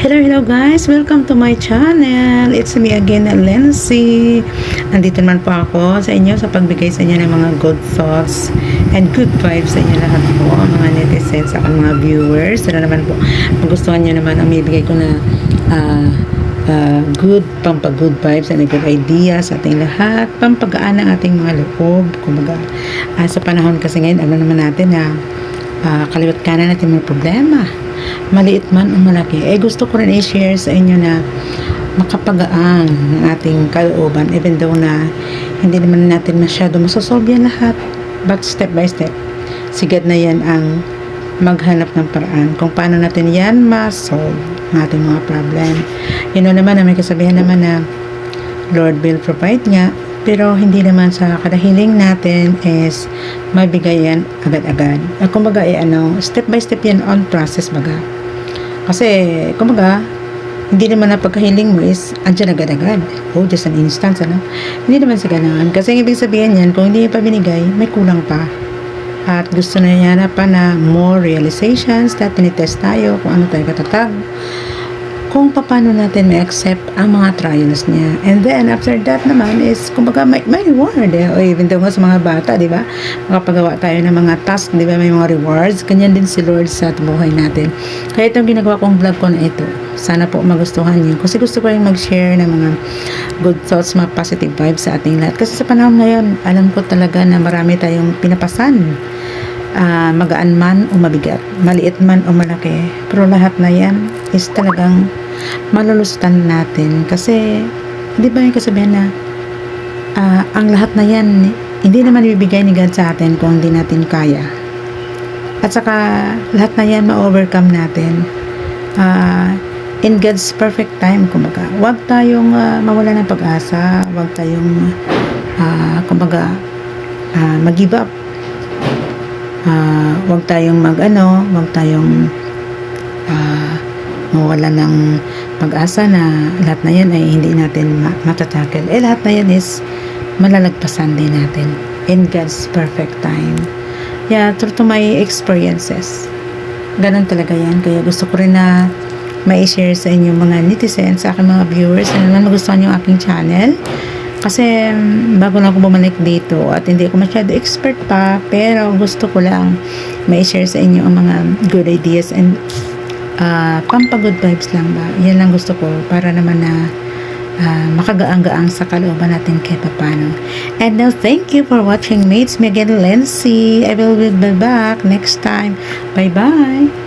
Hello guys! Welcome to my channel. It's me again, Lency. Nandito naman po ako sa inyo sa pagbigay sa inyo ng mga good thoughts and good vibes sa inyo lahat po, mga netizens, ako mga viewers. Sana naman po, magustuhan nyo naman ang bibigay ko na good, pampag-good vibes and good ideas sa ating lahat, pampagaan ng ating mga loob. Kumbaga, sa panahon kasi ngayon, alam naman natin na kaliwat kanan natin may problema, maliit man o malaki. Gusto ko rin i-share sa inyo na makapagaan ng ating kalooban, even though na hindi naman natin masyado masosolve yan lahat, but step by step, sigad na yan ang maghanap ng paraan kung paano natin yan ma-solve ang ating mga problem. Yun naman na may kasabihan naman na Lord will provide nga, pero hindi naman sa kadahiling natin is mabigay yan agad-agad. Kumbaga, step by step yan on process baga. Kasi, kumbaga, hindi naman na pagkahiling mo is andyan agad-agad. Just an instance, Hindi naman sa ganaan. Kasi ibig sabihin yan, kung hindi pa binigay, may kulang pa. At gusto na yan pa na more realizations, that tinitest tayo kung ano tayo katatag, kung paano natin may accept ang mga trials niya. And then, after that naman is, kumbaga, may reward. O even though nga sa mga bata, di ba? Makapagawa tayo ng mga task, di ba? May mga rewards. Ganyan din si Lord sa buhay natin. Kaya itong ginagawa kong vlog ko na ito, sana po magustuhan niyo. Kasi gusto ko rin mag-share ng mga good thoughts, mga positive vibes sa ating lahat. Kasi sa panahon ngayon, alam ko talaga na marami tayong pinapasan. Magaan man o mabigat, maliit man o malaki, pero lahat na yan is talagang malulusutan natin. Kasi di ba yung kasabihan na ang lahat na yan hindi naman ibibigay ni God sa atin kung hindi natin kaya, at saka lahat na yan ma-overcome natin in God's perfect time. Kumbaga, huwag tayong mawala ng pag-asa, huwag tayong kumbaga mag-give up. Huwag tayong huwag tayong mawala ng pag-asa na lahat na yan ay hindi natin matatakel. Lahat na yan is malalagpasan din natin in God's perfect time. Through to my experiences, ganun talaga yan. Kaya gusto ko rin na ma-share sa inyo mga netizens, sa aking mga viewers, na naman magustuhan yung aking channel. Kasi bago lang ako bumalik dito at hindi ako masyado expert pa, pero gusto ko lang ma-share sa inyo ang mga good ideas and pampagood vibes lang ba. Yan lang gusto ko para naman na makagaang-gaang sa kalooban natin kahit paano. And now, thank you for watching, mates. Me again, Lency. I will be back next time. Bye-bye.